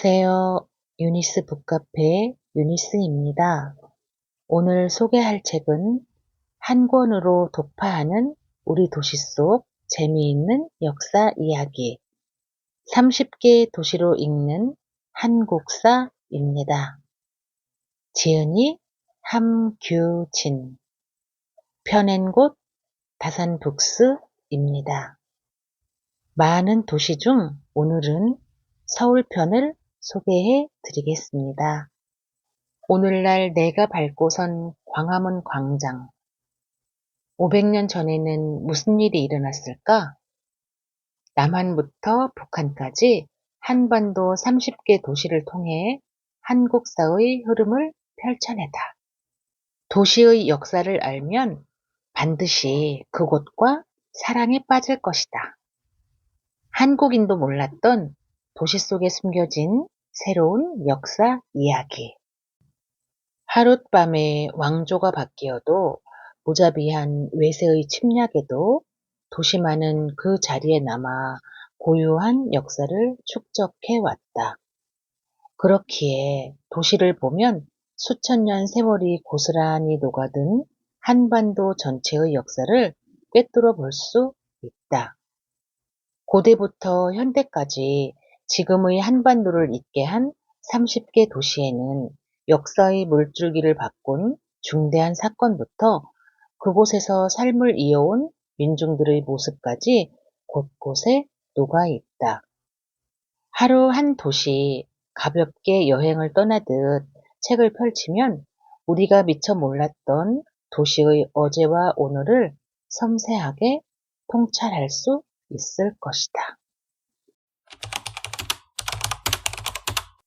안녕하세요. 유니스 북카페 유니스입니다. 오늘 소개할 책은 한 권으로 독파하는 우리 도시 속 재미있는 역사 이야기 30개 도시로 읽는 한국사입니다. 지은이 함규진 펴낸 곳 다산북스입니다. 많은 도시 중 오늘은 서울편을 소개해 드리겠습니다. 오늘날 내가 밟고 선 광화문 광장. 500년 전에는 무슨 일이 일어났을까? 남한부터 북한까지 한반도 30개 도시를 통해 한국사의 흐름을 펼쳐내다. 도시의 역사를 알면 반드시 그곳과 사랑에 빠질 것이다. 한국인도 몰랐던 도시 속에 숨겨진 새로운 역사 이야기. 하룻밤에 왕조가 바뀌어도 무자비한 외세의 침략에도 도시만은 그 자리에 남아 고유한 역사를 축적해 왔다. 그렇기에 도시를 보면 수천 년 세월이 고스란히 녹아든 한반도 전체의 역사를 꿰뚫어 볼 수 있다. 고대부터 현대까지 지금의 한반도를 잇게 한 30개 도시에는 역사의 물줄기를 바꾼 중대한 사건부터 그곳에서 삶을 이어온 민중들의 모습까지 곳곳에 녹아 있다. 하루 한 도시 가볍게 여행을 떠나듯 책을 펼치면 우리가 미처 몰랐던 도시의 어제와 오늘을 섬세하게 통찰할 수 있을 것이다.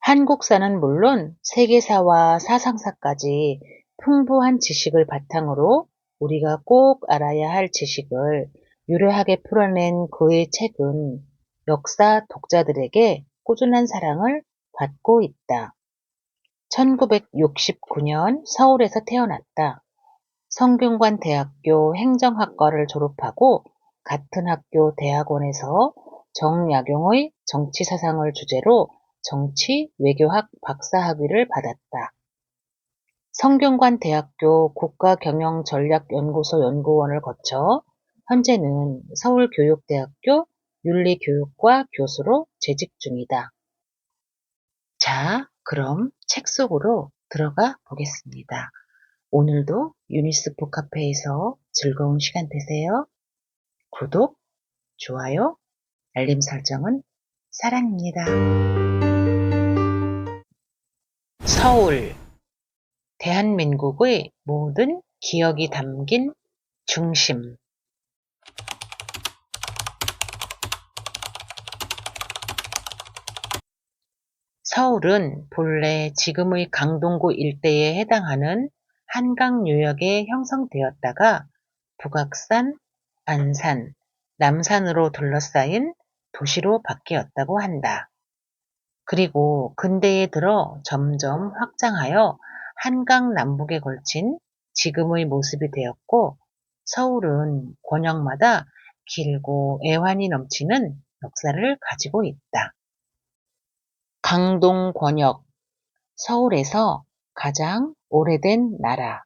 한국사는 물론 세계사와 사상사까지 풍부한 지식을 바탕으로 우리가 꼭 알아야 할 지식을 유려하게 풀어낸 그의 책은 역사 독자들에게 꾸준한 사랑을 받고 있다. 1969년 서울에서 태어났다. 성균관대학교 행정학과를 졸업하고 같은 학교 대학원에서 정약용의 정치사상을 주제로 정치 외교학 박사학위를 받았다. 성균관대학교 국가경영전략연구소 연구원을 거쳐 현재는 서울교육대학교 윤리교육과 교수로 재직 중이다. 자, 그럼 책 속으로 들어가 보겠습니다. 오늘도 유니스 북카페에서 즐거운 시간 되세요. 구독, 좋아요, 알림 설정은 사랑입니다. 서울, 대한민국의 모든 기억이 담긴 중심. 서울은 본래 지금의 강동구 일대에 해당하는 한강유역에 형성되었다가 북악산, 안산, 남산으로 둘러싸인 도시로 바뀌었다고 한다. 그리고 근대에 들어 점점 확장하여 한강 남북에 걸친 지금의 모습이 되었고, 서울은 권역마다 길고 애환이 넘치는 역사를 가지고 있다. 강동 권역, 서울에서 가장 오래된 나라.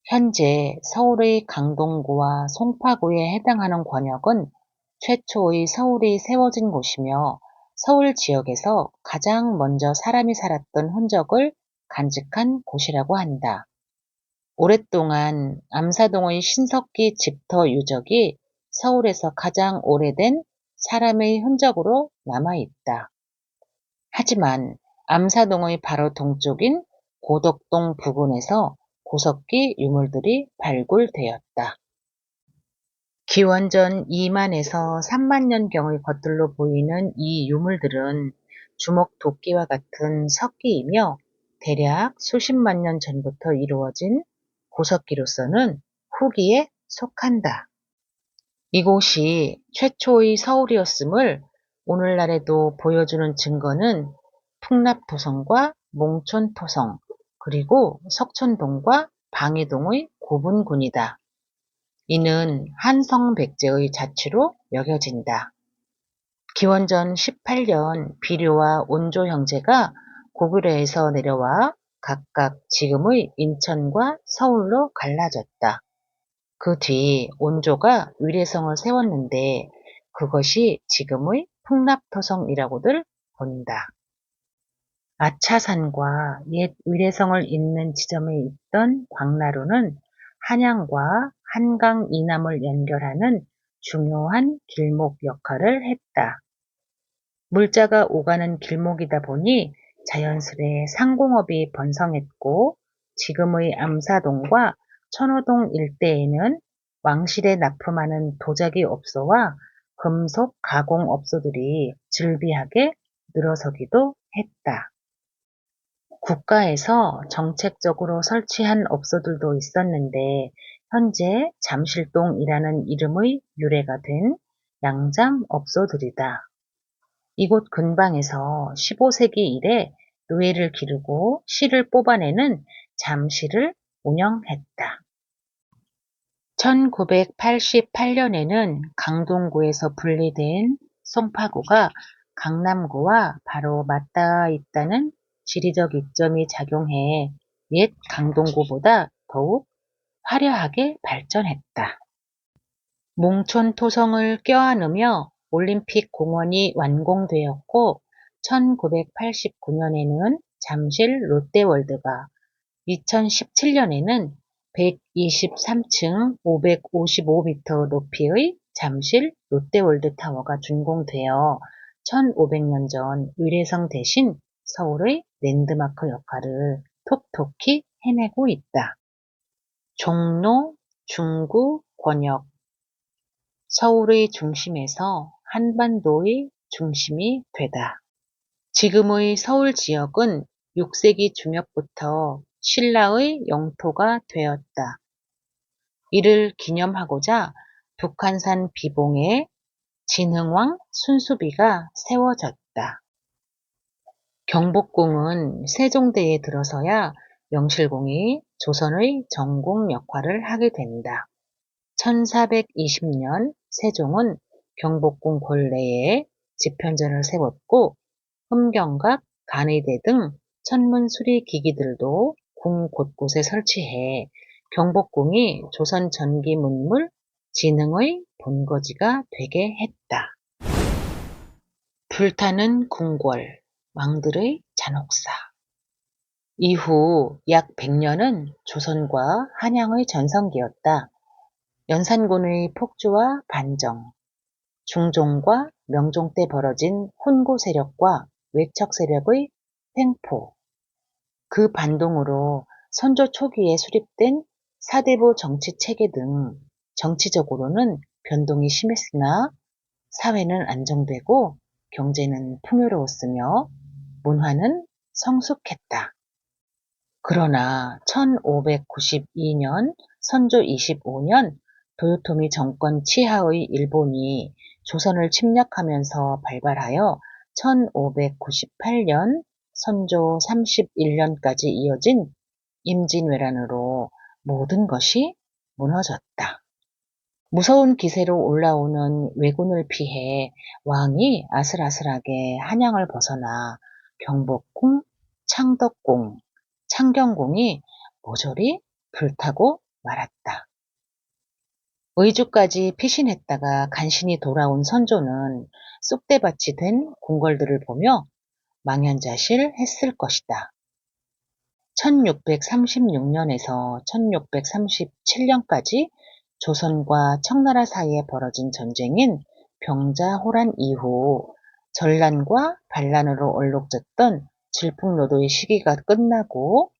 현재 서울의 강동구와 송파구에 해당하는 권역은 최초의 서울이 세워진 곳이며 서울 지역에서 가장 먼저 사람이 살았던 흔적을 간직한 곳이라고 한다. 오랫동안 암사동의 신석기 집터 유적이 서울에서 가장 오래된 사람의 흔적으로 남아있다. 하지만 암사동의 바로 동쪽인 고덕동 부근에서 고석기 유물들이 발굴되었다. 기원전 2만에서 3만 년경의 것들로 보이는 이 유물들은 주먹 도끼와 같은 석기이며 대략 수십만 년 전부터 이루어진 고석기로서는 후기에 속한다. 이곳이 최초의 서울이었음을 오늘날에도 보여주는 증거는 풍납토성과 몽촌토성, 그리고 석촌동과 방이동의 고분군이다. 이는 한성백제의 자취로 여겨진다. 기원전 18년 비류와 온조 형제가 고구려에서 내려와 각각 지금의 인천과 서울로 갈라졌다. 그 뒤 온조가 위례성을 세웠는데 그것이 지금의 풍납토성이라고들 본다. 아차산과 옛 위례성을 잇는 지점에 있던 광나루는 한양과 한강 이남을 연결하는 중요한 길목 역할을 했다. 물자가 오가는 길목이다 보니 자연스레 상공업이 번성했고 지금의 암사동과 천호동 일대에는 왕실에 납품하는 도자기 업소와 금속 가공 업소들이 즐비하게 늘어서기도 했다. 국가에서 정책적으로 설치한 업소들도 있었는데 현재 잠실동이라는 이름의 유래가 된 양장 업소들이다. 이곳 근방에서 15세기 이래 노예를 기르고 실을 뽑아내는 잠실을 운영했다. 1988년에는 강동구에서 분리된 송파구가 강남구와 바로 맞닿아 있다는 지리적 이점이 작용해 옛 강동구보다 더욱 화려하게 발전했다. 몽촌 토성을 껴안으며 올림픽 공원이 완공되었고 1989년에는 잠실 롯데월드가 2017년에는 123층 555m 높이의 잠실 롯데월드타워가 준공되어 1500년 전 위례성 대신 서울의 랜드마크 역할을 톡톡히 해내고 있다. 종로, 중구, 권역 서울의 중심에서 한반도의 중심이 되다. 지금의 서울 지역은 6세기 중엽부터 신라의 영토가 되었다. 이를 기념하고자 북한산 비봉에 진흥왕 순수비가 세워졌다. 경복궁은 세종대에 들어서야 명실공히 조선의 정궁 역할을 하게 된다. 1420년 세종은 경복궁 본내에 집현전을 세웠고 흠경각, 간의대 등 천문 수리 기기들도 궁 곳곳에 설치해 경복궁이 조선 전기 문물 진흥의 본거지가 되게 했다. 불타는 궁궐, 왕들의 잔혹사. 이후 약 100년은 조선과 한양의 전성기였다. 연산군의 폭주와 반정, 중종과 명종 때 벌어진 혼고 세력과 외척 세력의 횡포, 그 반동으로 선조 초기에 수립된 사대부 정치 체계 등 정치적으로는 변동이 심했으나 사회는 안정되고 경제는 풍요로웠으며 문화는 성숙했다. 그러나 1592년 선조 25년 도요토미 정권 치하의 일본이 조선을 침략하면서 발발하여 1598년 선조 31년까지 이어진 임진왜란으로 모든 것이 무너졌다. 무서운 기세로 올라오는 왜군을 피해 왕이 아슬아슬하게 한양을 벗어나 경복궁, 창덕궁, 창경궁이 모조리 불타고 말았다. 의주까지 피신했다가 간신히 돌아온 선조는 쑥대밭이 된 궁궐들을 보며 망연자실했을 것이다. 1636년에서 1637년까지 조선과 청나라 사이에 벌어진 전쟁인 병자호란 이후 전란과 반란으로 얼룩졌던 질풍노도의 시기가 끝나고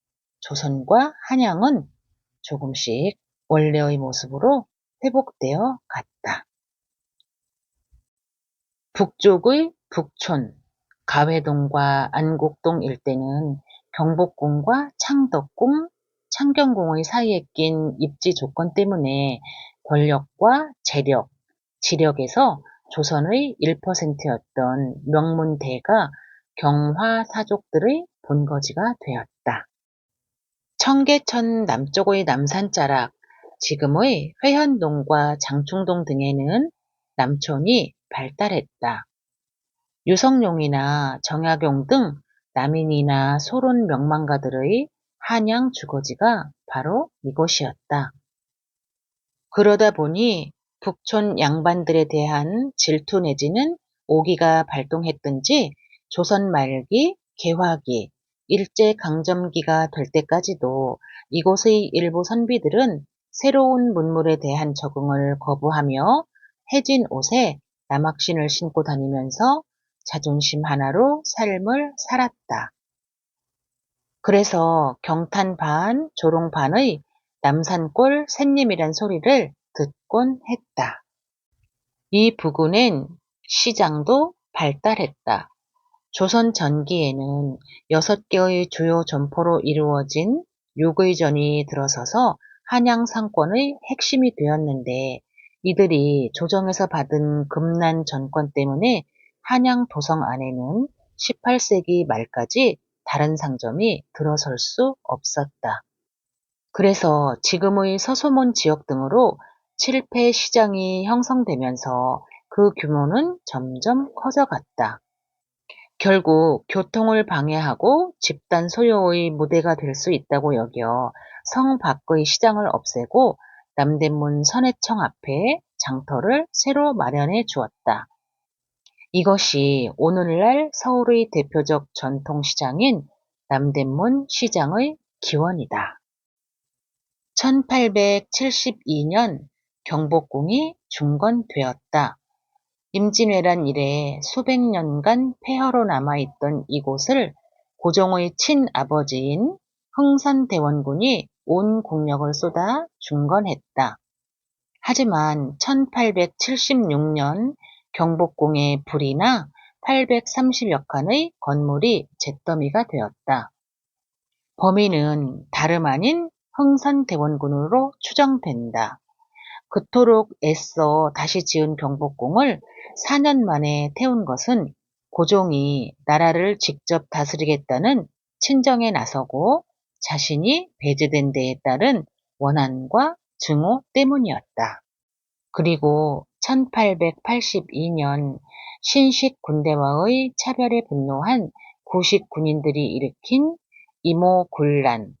조선과 한양은 조금씩 원래의 모습으로 회복되어 갔다. 북쪽의 북촌, 가회동과 안곡동 일대는 경복궁과 창덕궁, 창경궁의 사이에 낀 입지 조건 때문에 권력과 재력, 지력에서 조선의 1%였던 명문대가 경화사족들의 본거지가 되었다. 청계천 남쪽의 남산자락, 지금의 회현동과 장충동 등에는 남촌이 발달했다. 유성룡이나 정약용 등 남인이나 소론 명망가들의 한양 주거지가 바로 이곳이었다. 그러다 보니 북촌 양반들에 대한 질투 내지는 오기가 발동했든지 조선 말기, 개화기, 일제강점기가 될 때까지도 이곳의 일부 선비들은 새로운 문물에 대한 적응을 거부하며 해진 옷에 남학신을 신고 다니면서 자존심 하나로 삶을 살았다. 그래서 경탄 반, 조롱 반의 남산골 샌님이란 소리를 듣곤 했다. 이 부근엔 시장도 발달했다. 조선 전기에는 6개의 주요 점포로 이루어진 육의전이 들어서서 한양 상권의 핵심이 되었는데 이들이 조정에서 받은 금난 전권 때문에 한양 도성 안에는 18세기 말까지 다른 상점이 들어설 수 없었다. 그래서 지금의 서소문 지역 등으로 칠패 시장이 형성되면서 그 규모는 점점 커져갔다. 결국 교통을 방해하고 집단 소요의 무대가 될 수 있다고 여겨 성 밖의 시장을 없애고 남대문 선해청 앞에 장터를 새로 마련해 주었다. 이것이 오늘날 서울의 대표적 전통시장인 남대문 시장의 기원이다. 1872년 경복궁이 중건되었다. 임진왜란 이래 수백 년간 폐허로 남아있던 이곳을 고종의 친아버지인 흥선대원군이 온 국력을 쏟아 중건했다. 하지만 1876년 경복궁에 불이 나 830여 칸의 건물이 잿더미가 되었다. 범인은 다름 아닌 흥선대원군으로 추정된다. 그토록 애써 다시 지은 경복궁을 4년 만에 태운 것은 고종이 나라를 직접 다스리겠다는 친정에 나서고 자신이 배제된 데에 따른 원한과 증오 때문이었다. 그리고 1882년 신식 군대와의 차별에 분노한 구식 군인들이 일으킨 이모군란,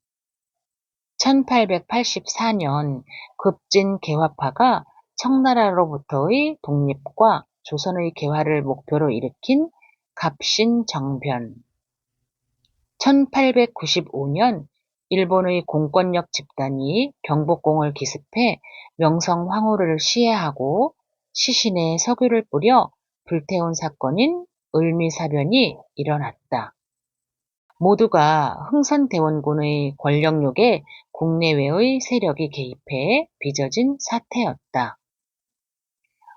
1884년 급진 개화파가 청나라로부터의 독립과 조선의 개화를 목표로 일으킨 갑신정변, 1895년 일본의 공권력 집단이 경복궁을 기습해 명성 황후를 시해하고 시신에 석유를 뿌려 불태운 사건인 을미사변이 일어났다. 모두가 흥선대원군의 권력욕에 국내외의 세력이 개입해 빚어진 사태였다.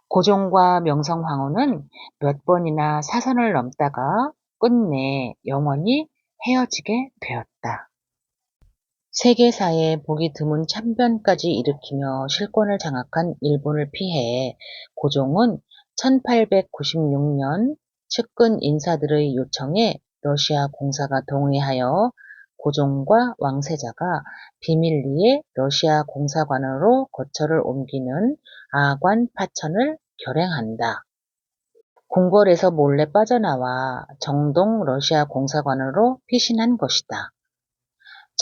고종과 명성황후는 몇 번이나 사선을 넘다가 끝내 영원히 헤어지게 되었다. 세계사에 보기 드문 참변까지 일으키며 실권을 장악한 일본을 피해 고종은 1896년 측근 인사들의 요청에 러시아 공사가 동의하여 고종과 왕세자가 비밀리에 러시아 공사관으로 거처를 옮기는 아관 파천을 결행한다. 궁궐에서 몰래 빠져나와 정동 러시아 공사관으로 피신한 것이다.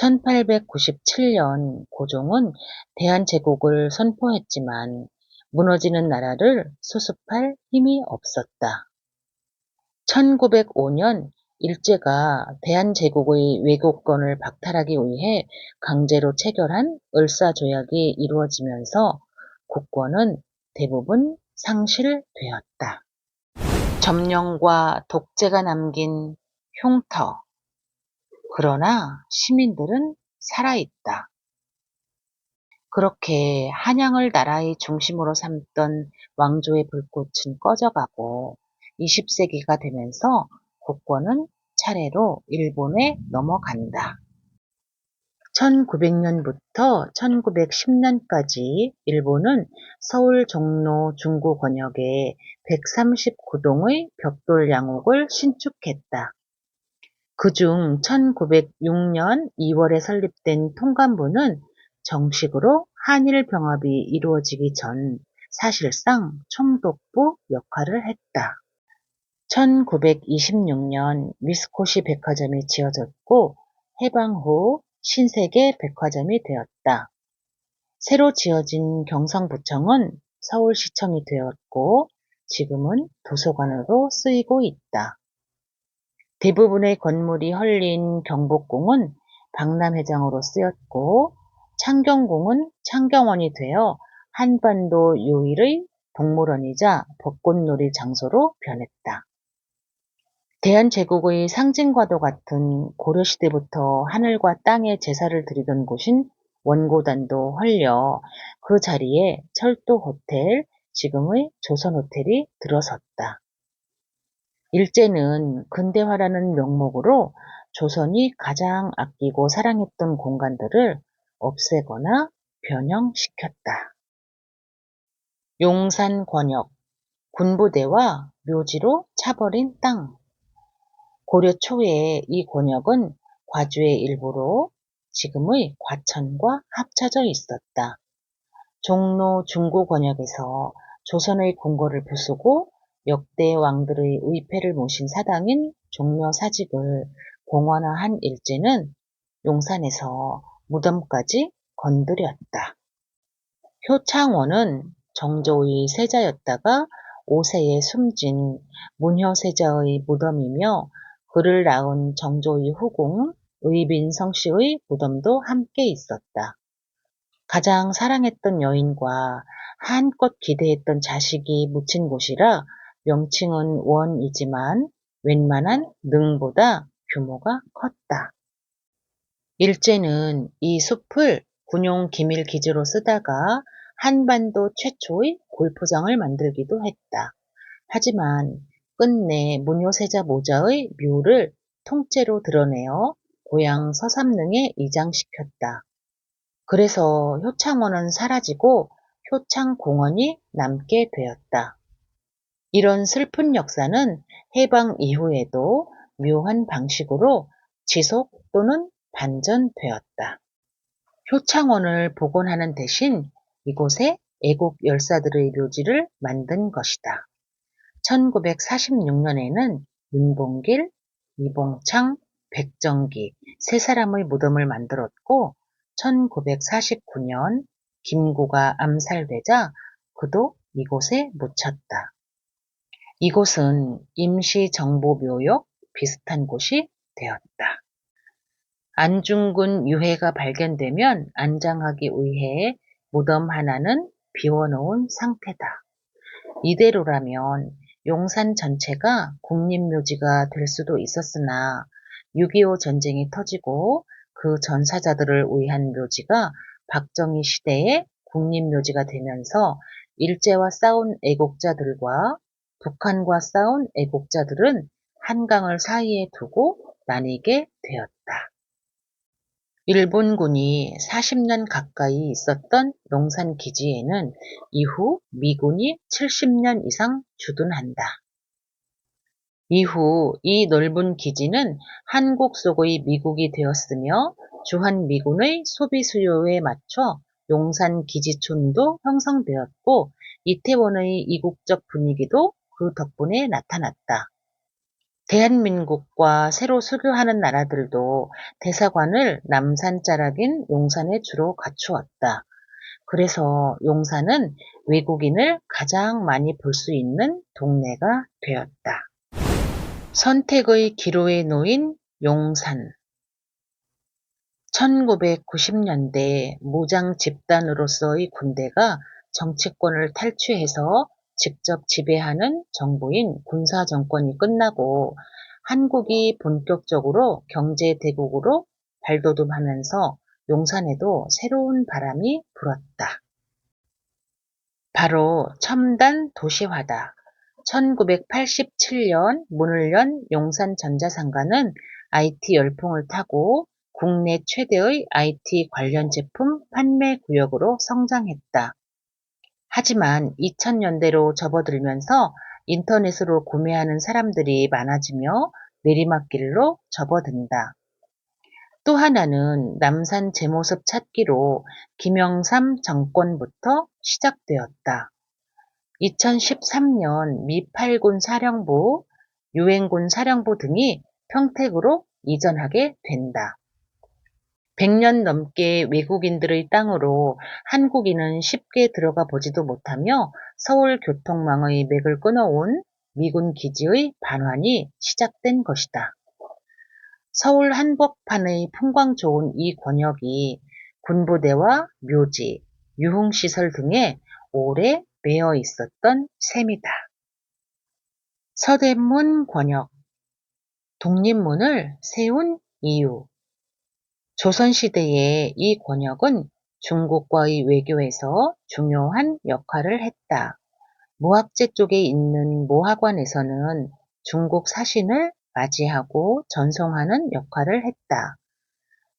1897년 고종은 대한제국을 선포했지만 무너지는 나라를 수습할 힘이 없었다. 1905년 일제가 대한제국의 외교권을 박탈하기 위해 강제로 체결한 을사조약이 이루어지면서 국권은 대부분 상실되었다. 점령과 독재가 남긴 흉터. 그러나 시민들은 살아있다. 그렇게 한양을 나라의 중심으로 삼던 왕조의 불꽃은 꺼져가고 20세기가 되면서 국권은 차례로 일본에 넘어간다. 1900년부터 1910년까지 일본은 서울 종로 중구 권역에 139동의 벽돌 양옥을 신축했다. 그중 1906년 2월에 설립된 통감부는 정식으로 한일 병합이 이루어지기 전 사실상 총독부 역할을 했다. 1926년 미스코시 백화점이 지어졌고 해방 후 신세계 백화점이 되었다. 새로 지어진 경성부청은 서울시청이 되었고 지금은 도서관으로 쓰이고 있다. 대부분의 건물이 헐린 경복궁은 박람회장으로 쓰였고 창경궁은 창경원이 되어 한반도 유일의 동물원이자 벚꽃놀이 장소로 변했다. 대한제국의 상징과도 같은 고려시대부터 하늘과 땅에 제사를 드리던 곳인 원고단도 헐려 그 자리에 철도호텔, 지금의 조선호텔이 들어섰다. 일제는 근대화라는 명목으로 조선이 가장 아끼고 사랑했던 공간들을 없애거나 변형시켰다. 용산권역, 군부대와 묘지로 차버린 땅. 고려 초에 이 권역은 과주의 일부로 지금의 과천과 합쳐져 있었다. 종로 중구 권역에서 조선의 궁궐을 부수고 역대 왕들의 의패를 모신 사당인 종묘사직을 공원화한 일제는 용산에서 무덤까지 건드렸다. 효창원은 정조의 세자였다가 5세에 숨진 문효세자의 무덤이며 그를 낳은 정조의 후궁 의빈성씨의 무덤도 함께 있었다. 가장 사랑했던 여인과 한껏 기대했던 자식이 묻힌 곳이라 명칭은 원이지만 웬만한 능보다 규모가 컸다. 일제는 이 숲을 군용 기밀 기지로 쓰다가 한반도 최초의 골프장을 만들기도 했다. 하지만 끝내 문효세자 모자의 묘를 통째로 드러내어 고향 서삼릉에 이장시켰다. 그래서 효창원은 사라지고 효창공원이 남게 되었다. 이런 슬픈 역사는 해방 이후에도 묘한 방식으로 지속 또는 반전되었다. 효창원을 복원하는 대신 이곳에 애국 열사들의 묘지를 만든 것이다. 1946년에는 윤봉길, 이봉창, 백정기 세 사람의 무덤을 만들었고 1949년 김구가 암살되자 그도 이곳에 묻혔다. 이곳은 임시정보묘역 비슷한 곳이 되었다. 안중근 유해가 발견되면 안장하기 위해 무덤 하나는 비워놓은 상태다. 이대로라면 용산 전체가 국립묘지가 될 수도 있었으나 6.25 전쟁이 터지고 그 전사자들을 위한 묘지가 박정희 시대에 국립묘지가 되면서 일제와 싸운 애국자들과 북한과 싸운 애국자들은 한강을 사이에 두고 나뉘게 되었다. 일본군이 40년 가까이 있었던 용산 기지에는 이후 미군이 70년 이상 주둔한다. 이후 이 넓은 기지는 한국 속의 미국이 되었으며 주한미군의 소비 수요에 맞춰 용산 기지촌도 형성되었고 이태원의 이국적 분위기도 그 덕분에 나타났다. 대한민국과 새로 수교하는 나라들도 대사관을 남산 자락인 용산에 주로 갖추었다. 그래서 용산은 외국인을 가장 많이 볼 수 있는 동네가 되었다. 선택의 기로에 놓인 용산. 1990년대 무장 집단으로서의 군대가 정치권을 탈취해서 직접 지배하는 정부인 군사정권이 끝나고 한국이 본격적으로 경제대국으로 발돋움하면서 용산에도 새로운 바람이 불었다. 바로 첨단 도시화다. 1987년 문을 연 용산전자상가는 IT 열풍을 타고 국내 최대의 IT 관련 제품 판매 구역으로 성장했다. 하지만 2000년대로 접어들면서 인터넷으로 구매하는 사람들이 많아지며 내리막길로 접어든다. 또 하나는 남산 제 모습 찾기로 김영삼 정권부터 시작되었다. 2013년 미 8군 사령부 유엔군 사령부 등이 평택으로 이전하게 된다. 100년 넘게 외국인들의 땅으로 한국인은 쉽게 들어가 보지도 못하며 서울 교통망의 맥을 끊어온 미군 기지의 반환이 시작된 것이다. 서울 한복판의 풍광 좋은 이 권역이 군부대와 묘지, 유흥시설 등에 오래 매여 있었던 셈이다. 서대문 권역, 독립문을 세운 이유. 조선시대에 이 권역은 중국과의 외교에서 중요한 역할을 했다. 모학제 쪽에 있는 모학원에서는 중국 사신을 맞이하고 전송하는 역할을 했다.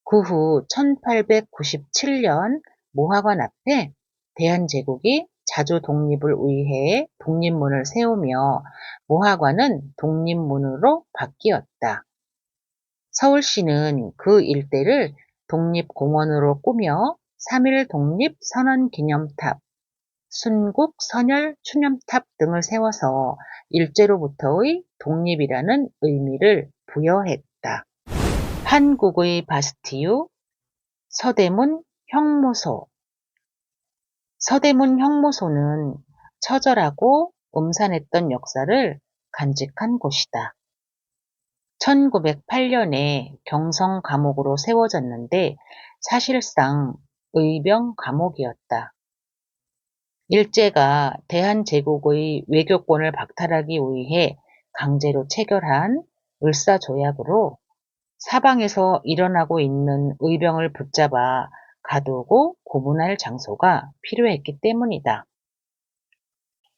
그 후 1897년 모학원 앞에 대한제국이 자주 독립을 위해 독립문을 세우며 모학원은 독립문으로 바뀌었다. 서울시는 그 일대를 독립공원으로 꾸며 3.1 독립선언기념탑, 순국 선열 추념탑 등을 세워서 일제로부터의 독립이라는 의미를 부여했다. 한국의 바스티유, 서대문 형무소. 서대문 형무소는 처절하고 음산했던 역사를 간직한 곳이다. 1908년에 경성 감옥으로 세워졌는데 사실상 의병 감옥이었다. 일제가 대한제국의 외교권을 박탈하기 위해 강제로 체결한 을사조약으로 사방에서 일어나고 있는 의병을 붙잡아 가두고 고문할 장소가 필요했기 때문이다.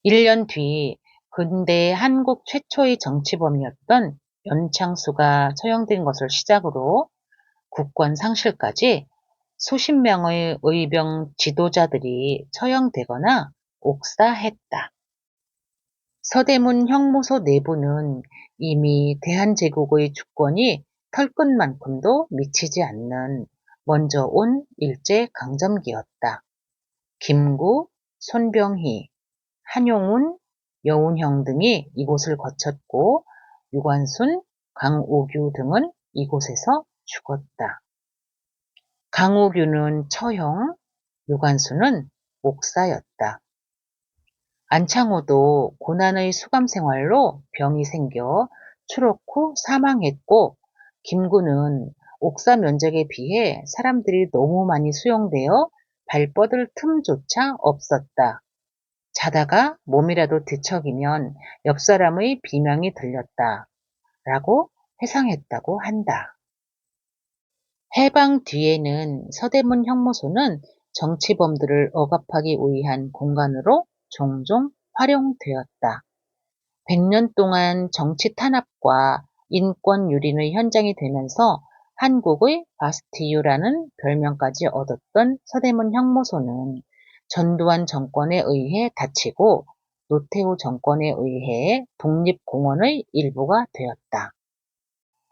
1년 뒤 근대 한국 최초의 정치범이었던 연창수가 처형된 것을 시작으로 국권 상실까지 수십 명의 의병 지도자들이 처형되거나 옥사했다. 서대문 형무소 내부는 이미 대한제국의 주권이 털끝만큼도 미치지 않는 먼저 온 일제 강점기였다. 김구, 손병희, 한용운, 여운형 등이 이곳을 거쳤고 유관순, 강오규 등은 이곳에서 죽었다. 강오규는 처형, 유관순은 옥사였다. 안창호도 고난의 수감 생활로 병이 생겨 추록 후 사망했고 김구는 옥사 면적에 비해 사람들이 너무 많이 수용되어 발 뻗을 틈조차 없었다. 자다가 몸이라도 뒤척이면 옆 사람의 비명이 들렸다. 라고 회상했다고 한다. 해방 뒤에는 서대문 형무소는 정치범들을 억압하기 위한 공간으로 종종 활용되었다. 100년 동안 정치 탄압과 인권 유린의 현장이 되면서 한국의 바스티유라는 별명까지 얻었던 서대문 형무소는 전두환 정권에 의해 닫히고 노태우 정권에 의해 독립공원의 일부가 되었다.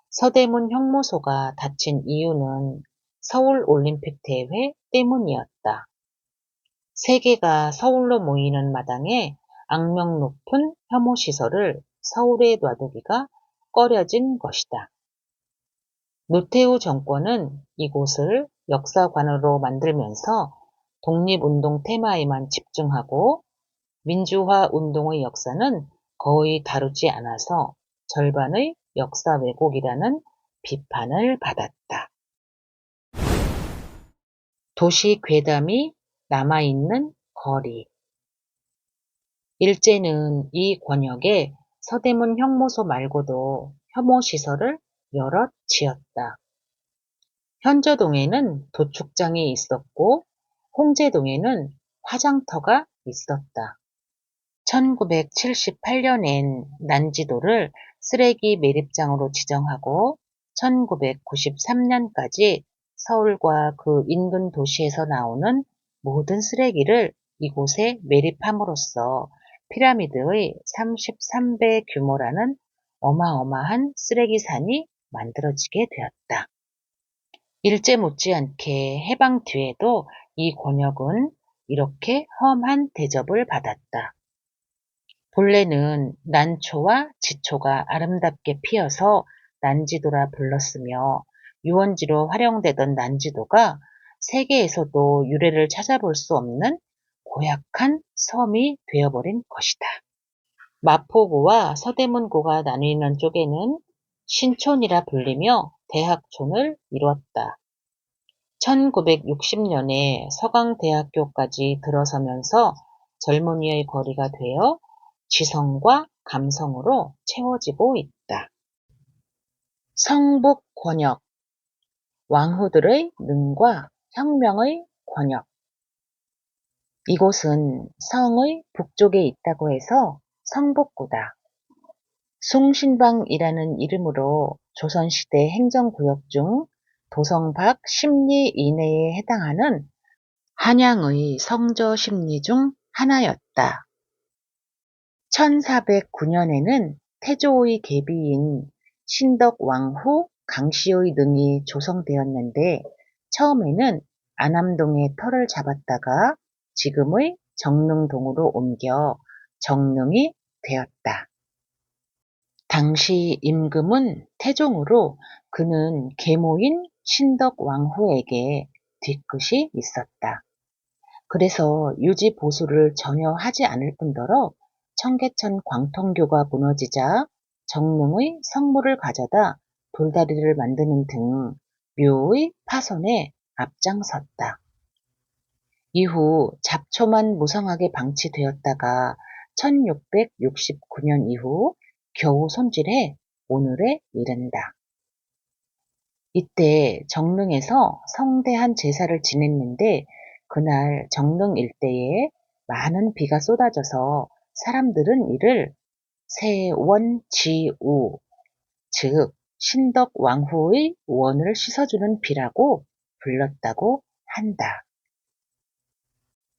서대문 형무소가 닫힌 이유는 서울올림픽 대회 때문이었다. 세계가 서울로 모이는 마당에 악명 높은 혐오시설을 서울에 놔두기가 꺼려진 것이다. 노태우 정권은 이곳을 역사관으로 만들면서 독립운동 테마에만 집중하고 민주화 운동의 역사는 거의 다루지 않아서 절반의 역사 왜곡이라는 비판을 받았다. 도시 괴담이 남아있는 거리. 일제는 이 권역에 서대문 형무소 말고도 혐오시설을 여럿 지었다. 현저동에는 도축장이 있었고 홍제동에는 화장터가 있었다. 1978년엔 난지도를 쓰레기 매립장으로 지정하고 1993년까지 서울과 그 인근 도시에서 나오는 모든 쓰레기를 이곳에 매립함으로써 피라미드의 33배 규모라는 어마어마한 쓰레기산이 만들어지게 되었다. 일제 못지않게 해방 뒤에도 이 권역은 이렇게 험한 대접을 받았다. 본래는 난초와 지초가 아름답게 피어서 난지도라 불렀으며 유원지로 활용되던 난지도가 세계에서도 유래를 찾아볼 수 없는 고약한 섬이 되어버린 것이다. 마포구와 서대문구가 나뉘는 쪽에는 신촌이라 불리며 대학촌을 이뤘다. 1960년에 서강대학교까지 들어서면서 젊은이의 거리가 되어 지성과 감성으로 채워지고 있다. 성북 권역, 왕후들의 능과 혁명의 권역. 이곳은 성의 북쪽에 있다고 해서 성북구다. 숭신방이라는 이름으로 조선시대 행정구역 중 도성 밖 10리 이내에 해당하는 한양의 성저 10리 중 하나였다. 1409년에는 태조의 계비인 신덕왕후 강씨의 능이 조성되었는데 처음에는 안암동에 터를 잡았다가 지금의 정릉동으로 옮겨 정릉이 되었다. 당시 임금은 태종으로 그는 계모인 신덕왕후에게 뒤끝이 있었다. 그래서 유지 보수를 전혀 하지 않을 뿐더러 청계천 광통교가 무너지자 정릉의 성물을 가져다 돌다리를 만드는 등 묘의 파손에 앞장섰다. 이후 잡초만 무성하게 방치되었다가 1669년 이후 겨우 손질해 오늘에 이른다. 이때 정릉에서 성대한 제사를 지냈는데 그날 정릉 일대에 많은 비가 쏟아져서 사람들은 이를 세원지우, 즉 신덕왕후의 원을 씻어주는 비라고 불렀다고 한다.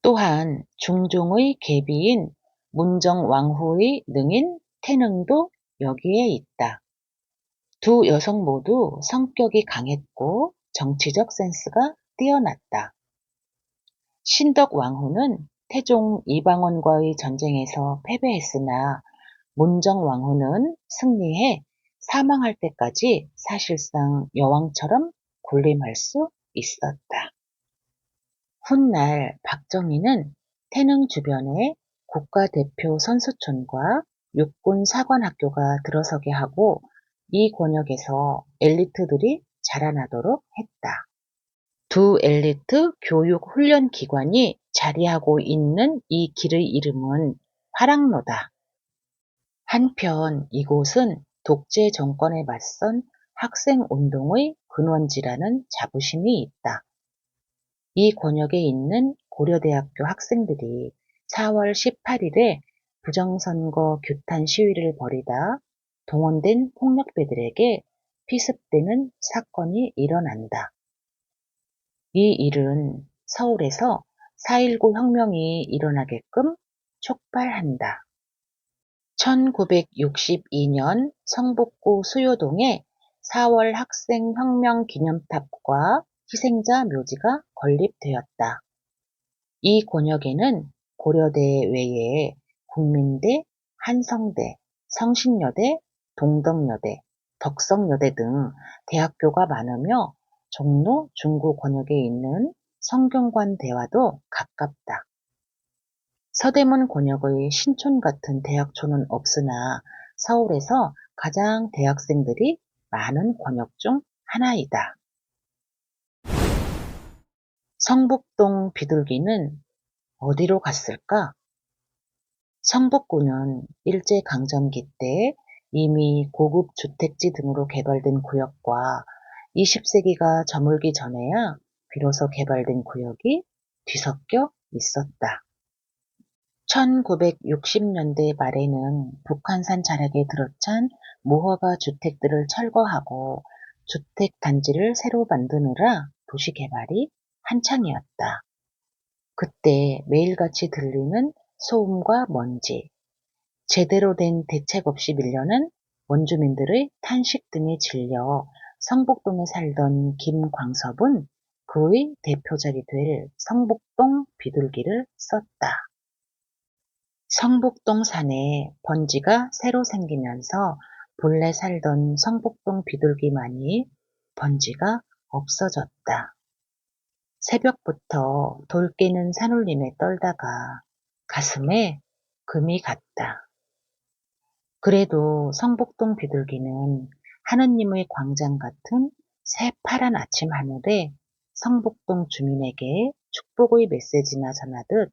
또한 중종의 계비인 문정왕후의 능인 태능도 여기에 있다. 두 여성 모두 성격이 강했고 정치적 센스가 뛰어났다. 신덕왕후는 태종 이방원과의 전쟁에서 패배했으나 문정왕후는 승리해 사망할 때까지 사실상 여왕처럼 군림할 수 있었다. 훗날 박정희는 태릉 주변에 국가대표 선수촌과 육군사관학교가 들어서게 하고 이 권역에서 엘리트들이 자라나도록 했다. 두 엘리트 교육 훈련 기관이 자리하고 있는 이 길의 이름은 화랑로다. 한편 이곳은 독재 정권에 맞선 학생운동의 근원지라는 자부심이 있다. 이 권역에 있는 고려대학교 학생들이 4월 18일에 부정선거 규탄 시위를 벌이다 동원된 폭력배들에게 피습되는 사건이 일어난다. 이 일은 서울에서 4.19 혁명이 일어나게끔 촉발한다. 1962년 성북구 수요동에 4월 학생혁명 기념탑과 희생자 묘지가 건립되었다. 이 권역에는 고려대 외에 국민대, 한성대, 성신여대, 동덕여대, 덕성여대 등 대학교가 많으며 종로, 중구 권역에 있는 성균관대와도 가깝다. 서대문 권역의 신촌 같은 대학촌은 없으나 서울에서 가장 대학생들이 많은 권역 중 하나이다. 성북동 비둘기는 어디로 갔을까? 성북구는 일제강점기 때 이미 고급 주택지 등으로 개발된 구역과 20세기가 저물기 전에야 비로소 개발된 구역이 뒤섞여 있었다. 1960년대 말에는 북한산 자락에 들어찬 무허가 주택들을 철거하고 주택단지를 새로 만드느라 도시 개발이 한창이었다. 그때 매일같이 들리는 소음과 먼지, 제대로 된 대책 없이 밀려난 원주민들의 탄식 등에 질려 성북동에 살던 김광섭은 그의 대표작이 될 성북동 비둘기를 썼다. 성북동 산에 번지가 새로 생기면서 본래 살던 성북동 비둘기만이 번지가 없어졌다. 새벽부터 돌 깨는 산울림에 떨다가 가슴에 금이 갔다. 그래도 성북동 비둘기는 하느님의 광장 같은 새파란 아침 하늘에 성북동 주민에게 축복의 메시지나 전하듯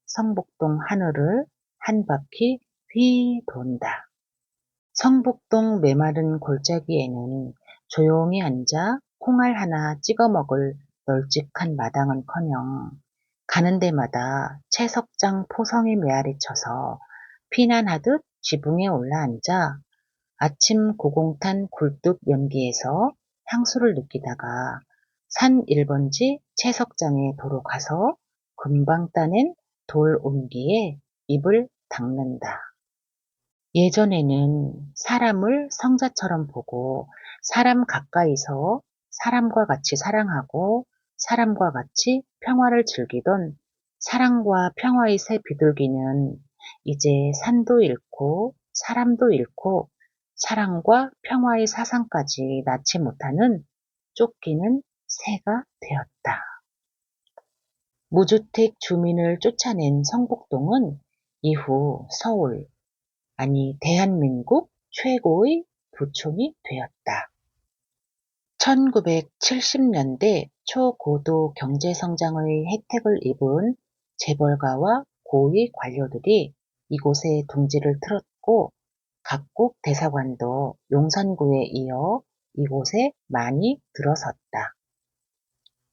성북동 하늘을 한 바퀴 휘 돈다. 성북동 메마른 골짜기에는 조용히 앉아 콩알 하나 찍어 먹을 널찍한 마당은커녕 가는 데마다 채석장 포성이 메아리쳐서 피난하듯 지붕에 올라앉아 아침 고공탄 굴뚝 연기에서 향수를 느끼다가 산 1번지 채석장에 도로 가서 금방 따낸 돌 온기에 입을 닦는다. 예전에는 사람을 성자처럼 보고 사람 가까이서 사람과 같이 사랑하고 사람과 같이 평화를 즐기던 사랑과 평화의 새 비둘기는 이제 산도 잃고 사람도 잃고 사랑과 평화의 사상까지 낳지 못하는 쫓기는 새가 되었다. 무주택 주민을 쫓아낸 성북동은 이후 서울, 아니 대한민국 최고의 부촌이 되었다. 1970년대 초고도 경제성장의 혜택을 입은 재벌가와 고위 관료들이 이곳에 둥지를 틀었고 각국 대사관도 용산구에 이어 이곳에 많이 들어섰다.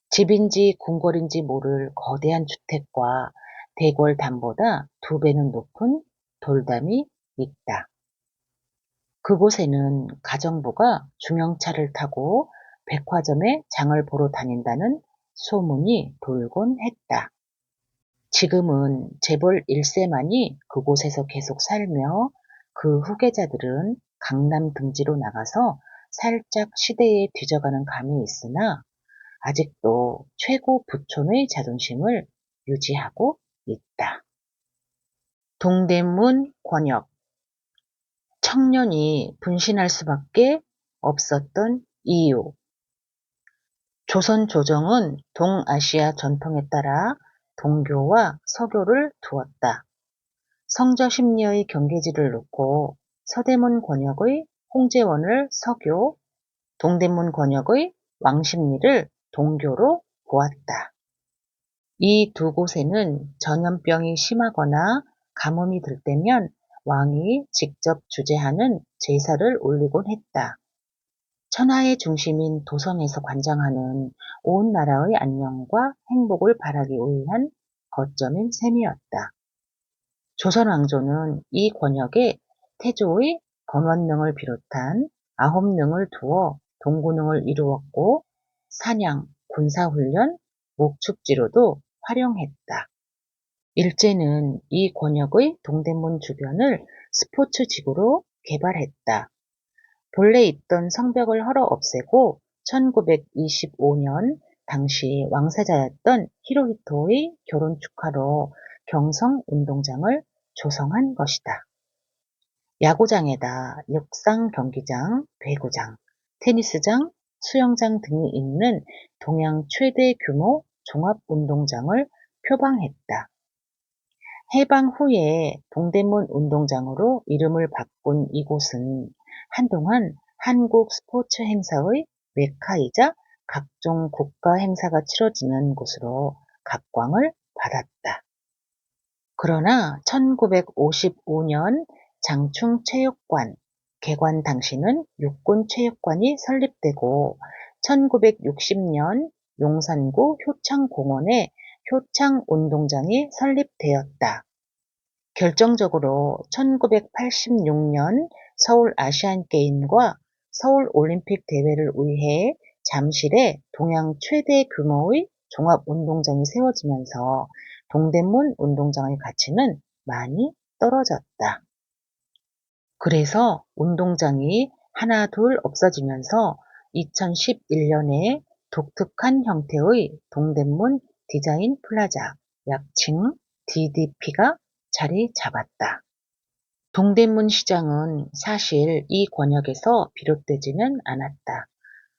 집인지 궁궐인지 모를 거대한 주택과 대궐담보다 2배는 높은 돌담이 있다. 그곳에는 가정부가 중형차를 타고 백화점에 장을 보러 다닌다는 소문이 돌곤 했다. 지금은 재벌 1세만이 그곳에서 계속 살며 그 후계자들은 강남 등지로 나가서 살짝 시대에 뒤져가는 감이 있으나 아직도 최고 부촌의 자존심을 유지하고 있다. 동대문 권역. 청년이 분신할 수밖에 없었던 이유. 조선 조정은 동아시아 전통에 따라 동교와 서교를 두었다. 성저 심리의 경계지를 놓고 서대문 권역의 홍제원을 서교, 동대문 권역의 왕십리를 동교로 보았다. 이 두 곳에는 전염병이 심하거나 가뭄이 들 때면 왕이 직접 주재하는 제사를 올리곤 했다. 천하의 중심인 도성에서 관장하는 온 나라의 안녕과 행복을 바라기 위한 거점인 셈이었다. 조선 왕조는 이 권역에 태조의 건원능을 비롯한 9능을 두어 동구능을 이루었고 사냥, 군사훈련, 목축지로도 활용했다. 일제는 이 권역의 동대문 주변을 스포츠지구로 개발했다. 본래 있던 성벽을 헐어 없애고 1925년 당시 왕세자였던 히로히토의 결혼 축하로 경성운동장을 조성한 것이다. 야구장에다 육상 경기장, 배구장, 테니스장, 수영장 등이 있는 동양 최대 규모 종합운동장을 표방했다. 해방 후에 동대문 운동장으로 이름을 바꾼 이곳은 한동안 한국 스포츠 행사의 메카이자 각종 국가 행사가 치러지는 곳으로 각광을 받았다. 그러나 1955년 장충체육관 개관 당시는 육군체육관이 설립되고 1960년 용산구 효창공원에 효창운동장이 설립되었다. 결정적으로 1986년 서울아시안게임과 서울올림픽 대회를 위해 잠실에 동양 최대 규모의 종합운동장이 세워지면서 동대문 운동장의 가치는 많이 떨어졌다. 그래서 운동장이 하나 둘 없어지면서 2011년에 독특한 형태의 동대문 디자인 플라자, 약칭 DDP가 자리 잡았다. 동대문 시장은 사실 이 권역에서 비롯되지는 않았다.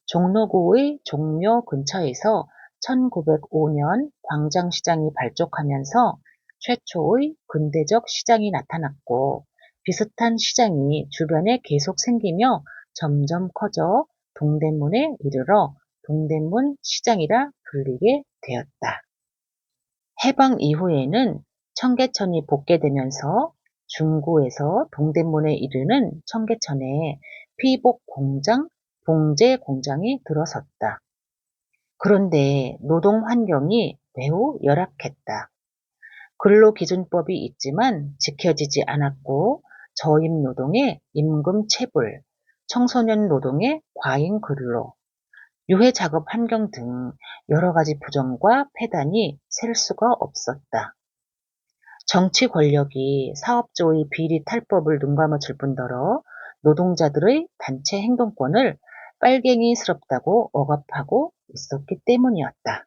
종로구의 종묘 근처에서 1905년 광장시장이 발족하면서 최초의 근대적 시장이 나타났고, 비슷한 시장이 주변에 계속 생기며 점점 커져 동대문에 이르러 동대문 시장이라 불리게 되었다. 해방 이후에는 청계천이 복개되면서 중구에서 동대문에 이르는 청계천에 피복 공장, 봉제 공장이 들어섰다. 그런데 노동 환경이 매우 열악했다. 근로기준법이 있지만 지켜지지 않았고, 저임 노동의 임금 체불, 청소년 노동의 과잉 근로, 유해 작업 환경 등 여러 가지 부정과 폐단이 셀 수가 없었다. 정치 권력이 사업주의 비리 탈법을 눈감아줄 뿐더러 노동자들의 단체 행동권을 빨갱이스럽다고 억압하고 있었기 때문이었다.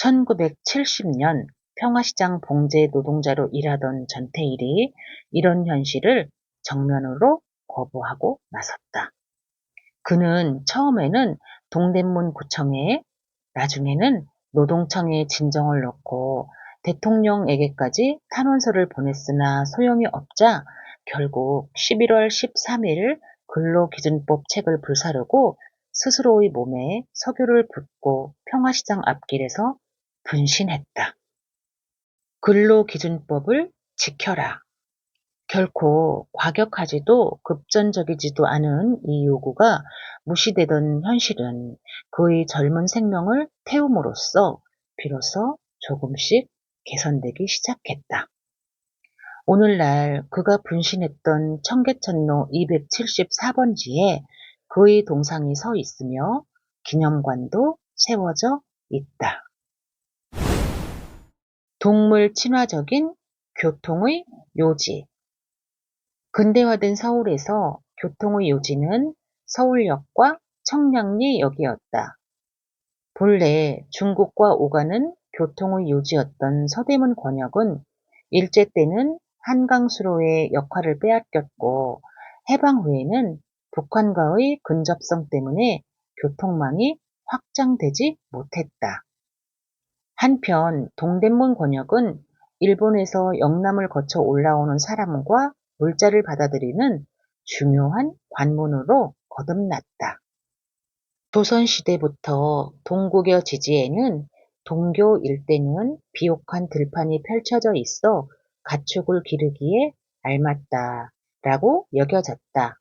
1970년 평화시장 봉제 노동자로 일하던 전태일이 이런 현실을 정면으로 거부하고 나섰다. 그는 처음에는 동대문 구청에, 나중에는 노동청에 진정을 넣고 대통령에게까지 탄원서를 보냈으나 소용이 없자 결국 11월 13일 근로기준법 책을 불사르고 스스로의 몸에 석유를 붓고 평화시장 앞길에서 분신했다. 근로기준법을 지켜라. 결코 과격하지도 급전적이지도 않은 이 요구가 무시되던 현실은 그의 젊은 생명을 태움으로써 비로소 조금씩 개선되기 시작했다. 오늘날 그가 분신했던 청계천로 274번지에 그의 동상이 서 있으며 기념관도 세워져 있다. 동물 친화적인 교통의 요지. 근대화된 서울에서 교통의 요지는 서울역과 청량리역이었다. 본래 중국과 오가는 교통의 요지였던 서대문 권역은 일제 때는 한강수로의 역할을 빼앗겼고, 해방 후에는 북한과의 근접성 때문에 교통망이 확장되지 못했다. 한편 동대문 권역은 일본에서 영남을 거쳐 올라오는 사람과 물자를 받아들이는 중요한 관문으로 거듭났다. 조선시대부터 동국여 지지에는 동교 일대는 비옥한 들판이 펼쳐져 있어 가축을 기르기에 알맞다라고 여겨졌다.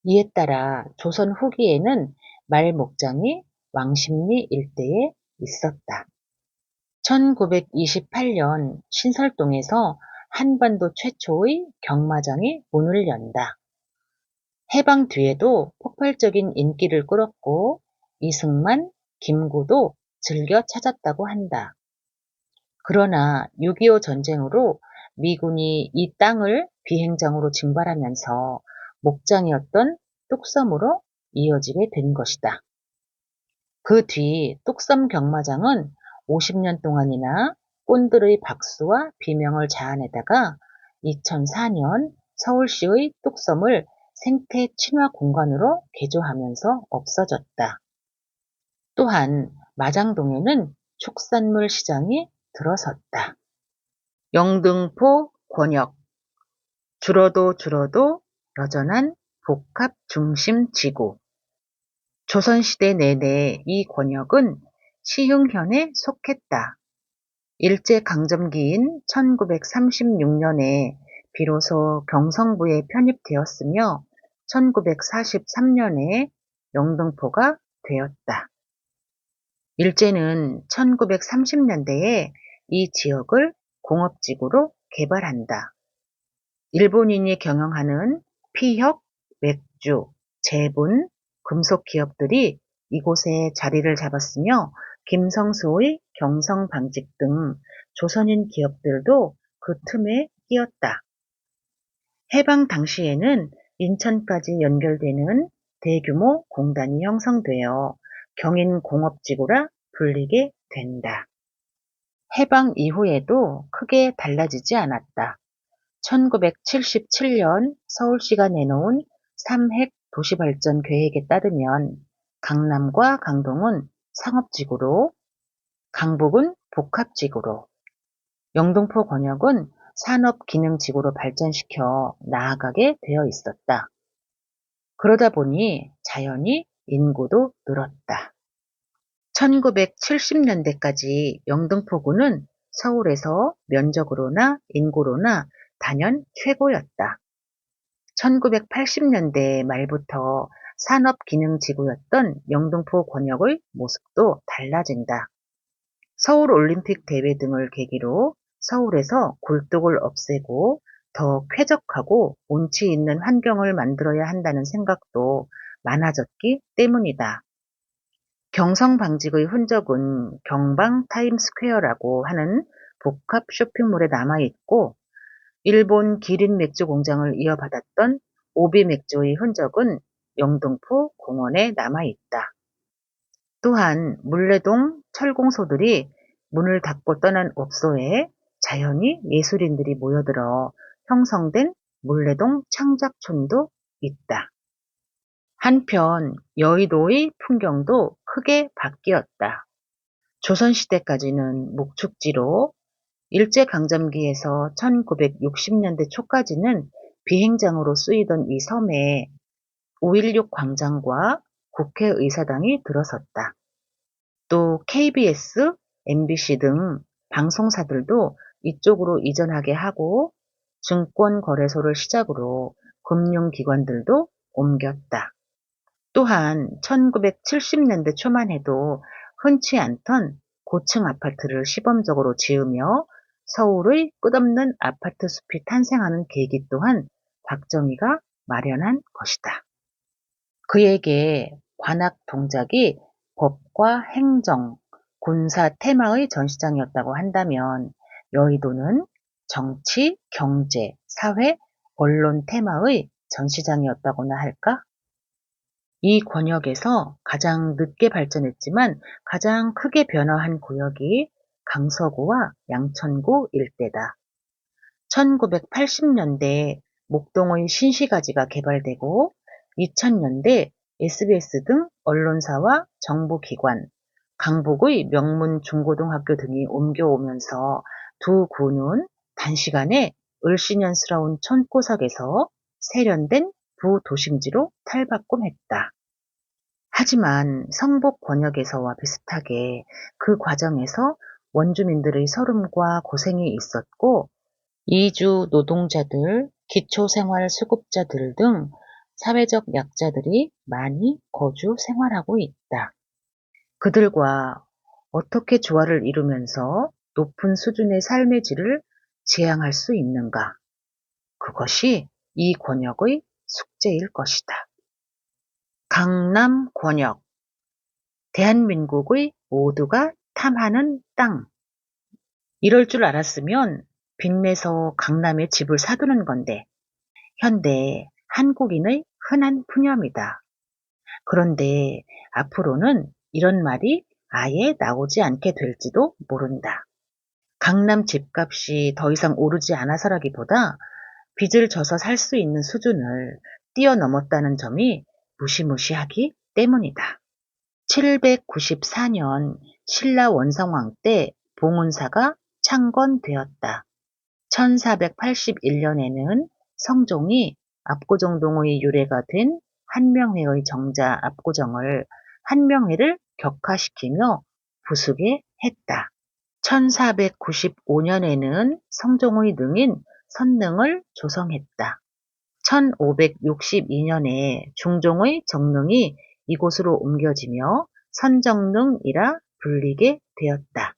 이에 따라 조선 후기에는 말 목장이 왕십리 일대에 있었다. 1928년 신설동에서 한반도 최초의 경마장이 문을 연다. 해방 뒤에도 폭발적인 인기를 끌었고 이승만, 김구도 즐겨 찾았다고 한다. 그러나 6.25 전쟁으로 미군이 이 땅을 비행장으로 징발하면서 목장이었던 뚝섬으로 이어지게 된 것이다. 그 뒤 뚝섬 경마장은 50년 동안이나 꾼들의 박수와 비명을 자아내다가 2004년 서울시의 뚝섬을 생태 친화 공간으로 개조하면서 없어졌다. 또한 마장동에는 축산물 시장이 들어섰다. 영등포 권역. 줄어도 여전한 복합 중심 지구. 조선시대 내내 이 권역은 시흥현에 속했다. 일제강점기인 1936년에 비로소 경성부에 편입되었으며 1943년에 영등포가 되었다. 일제는 1930년대에 이 지역을 공업지구로 개발한다. 일본인이 경영하는 피혁, 맥주, 제분, 금속 기업들이 이곳에 자리를 잡았으며 김성수의 경성방직 등 조선인 기업들도 그 틈에 끼었다. 해방 당시에는 인천까지 연결되는 대규모 공단이 형성되어 경인공업지구라 불리게 된다. 해방 이후에도 크게 달라지지 않았다. 1977년 서울시가 내놓은 3핵 도시발전 계획에 따르면 강남과 강동은 상업지구로, 강북은 복합지구로, 영등포 권역은 산업기능지구로 발전시켜 나아가게 되어 있었다. 그러다 보니 자연히 인구도 늘었다. 1970년대까지 영등포구는 서울에서 면적으로나 인구로나 단연 최고였다. 1980년대 말부터 산업기능지구였던 영등포 권역의 모습도 달라진다. 서울올림픽 대회 등을 계기로 서울에서 굴뚝을 없애고 더 쾌적하고 운치 있는 환경을 만들어야 한다는 생각도 많아졌기 때문이다. 경성방직의 흔적은 경방 타임스퀘어라고 하는 복합 쇼핑몰에 남아있고, 일본 기린 맥주 공장을 이어받았던 오비 맥주의 흔적은 영등포 공원에 남아있다. 또한 물레동 철공소들이 문을 닫고 떠난 업소에 자연히 예술인들이 모여들어 형성된 물레동 창작촌도 있다. 한편 여의도의 풍경도 크게 바뀌었다. 조선시대까지는 목축지로, 일제강점기에서 1960년대 초까지는 비행장으로 쓰이던 이 섬에 5.16 광장과 국회의사당이 들어섰다. 또 KBS, MBC 등 방송사들도 이쪽으로 이전하게 하고 증권거래소를 시작으로 금융기관들도 옮겼다. 또한 1970년대 초만 해도 흔치 않던 고층 아파트를 시범적으로 지으며 서울의 끝없는 아파트 숲이 탄생하는 계기 또한 박정희가 마련한 것이다. 그에게 관악 동작이 법과 행정, 군사 테마의 전시장이었다고 한다면 여의도는 정치, 경제, 사회, 언론 테마의 전시장이었다고나 할까? 이 권역에서 가장 늦게 발전했지만 가장 크게 변화한 구역이 강서구와 양천구 일대다. 1980년대 목동의 신시가지가 개발되고 2000년대 SBS 등 언론사와 정부기관, 강북의 명문 중고등학교 등이 옮겨오면서 두 구는 단시간에 을씨년스러운 촌구석에서 세련된 부도심지로 탈바꿈했다. 하지만 성북 권역에서와 비슷하게 그 과정에서 원주민들의 서름과 고생이 있었고, 이주 노동자들, 기초생활수급자들 등 사회적 약자들이 많이 거주 생활하고 있다. 그들과 어떻게 조화를 이루면서 높은 수준의 삶의 질을 지향할 수 있는가? 그것이 이 권역의 숙제일 것이다. 강남 권역, 대한민국의 모두가 탐하는 땅. 이럴 줄 알았으면 빚내서 강남에 집을 사두는 건데, 현대 한국인의 흔한 푸념이다. 그런데 앞으로는 이런 말이 아예 나오지 않게 될지도 모른다. 강남 집값이 더 이상 오르지 않아서라기보다 빚을 져서 살 수 있는 수준을 뛰어넘었다는 점이 무시무시하기 때문이다. 794년 신라 원성왕 때 봉은사가 창건되었다. 1481년에는 성종이 압구정동의 유래가 된 한명회의 정자 압구정을 한명회를 격화시키며 부수게 했다. 1495년에는 성종의 능인 선능을 조성했다. 1562년에 중종의 정능이 이곳으로 옮겨지며 선정능이라 불리게 되었다.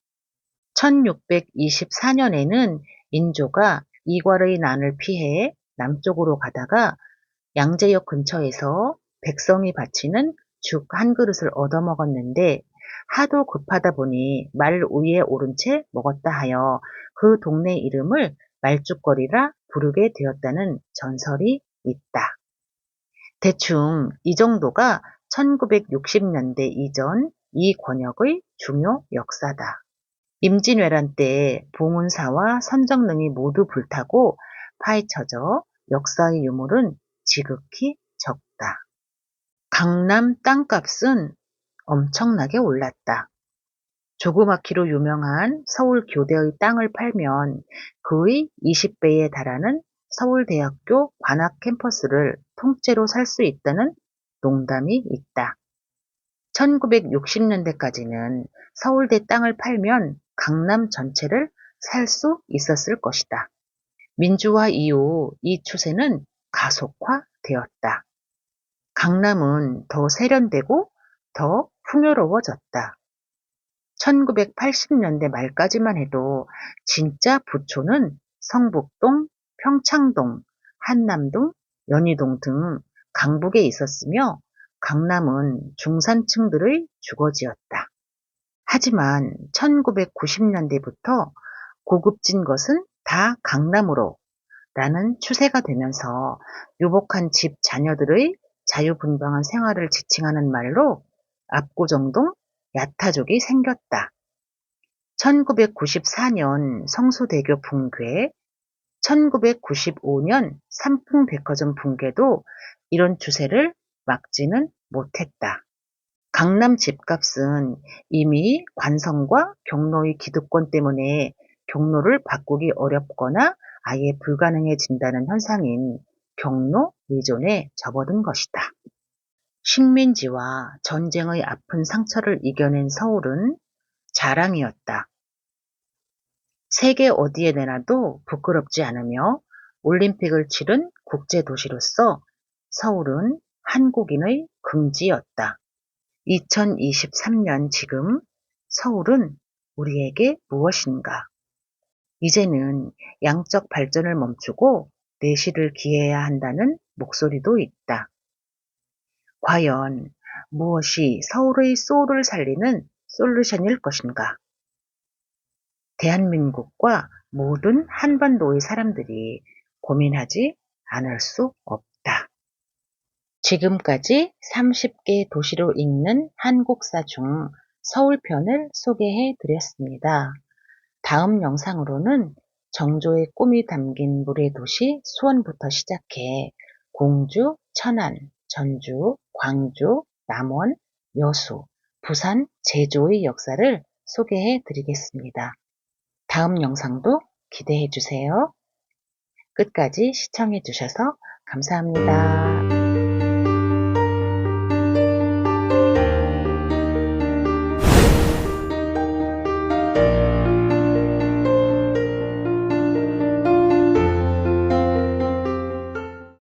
1624년에는 인조가 이괄의 난을 피해 남쪽으로 가다가 양재역 근처에서 백성이 바치는 죽 한 그릇을 얻어먹었는데 하도 급하다 보니 말 위에 오른 채 먹었다 하여 그 동네 이름을 말죽거리라 부르게 되었다는 전설이 있다. 대충 이 정도가 1960년대 이전 이 권역의 중요 역사다. 임진왜란 때 봉은사와 선정능이 모두 불타고 파헤쳐져 역사의 유물은 지극히 적다. 강남 땅값은 엄청나게 올랐다. 조그맣기로 유명한 서울 교대의 땅을 팔면 그의 20배에 달하는 서울대학교 관악 캠퍼스를 통째로 살 수 있다는 농담이 있다. 1960년대까지는 서울대 땅을 팔면 강남 전체를 살 수 있었을 것이다. 민주화 이후 이 추세는 가속화되었다. 강남은 더 세련되고 더 풍요로워졌다. 1980년대 말까지만 해도 진짜 부촌은 성북동, 평창동, 한남동, 연희동 등 강북에 있었으며 강남은 중산층들의 주거지였다. 하지만 1990년대부터 고급진 것은 다 강남으로 라는 추세가 되면서 유복한 집 자녀들의 자유분방한 생활을 지칭하는 말로 압구정동, 야타족이 생겼다. 1994년 성수대교 붕괴, 1995년 삼풍백화점 붕괴도 이런 추세를 막지는 못했다. 강남 집값은 이미 관성과 경로의 기득권 때문에 경로를 바꾸기 어렵거나 아예 불가능해진다는 현상인 경로 의존에 접어든 것이다. 식민지와 전쟁의 아픈 상처를 이겨낸 서울은 자랑이었다. 세계 어디에 내놔도 부끄럽지 않으며 올림픽을 치른 국제도시로서 서울은 한국인의 긍지였다. 2023년 지금 서울은 우리에게 무엇인가? 이제는 양적 발전을 멈추고 내실을 기해야 한다는 목소리도 있다. 과연 무엇이 서울의 소울을 살리는 솔루션일 것인가? 대한민국과 모든 한반도의 사람들이 고민하지 않을 수 없다. 지금까지 30개 도시로 읽는 한국사 중 서울편을 소개해 드렸습니다. 다음 영상으로는 정조의 꿈이 담긴 물의 도시 수원부터 시작해 공주, 천안, 전주, 광주, 남원, 여수, 부산, 제주의 역사를 소개해 드리겠습니다. 다음 영상도 기대해 주세요. 끝까지 시청해 주셔서 감사합니다.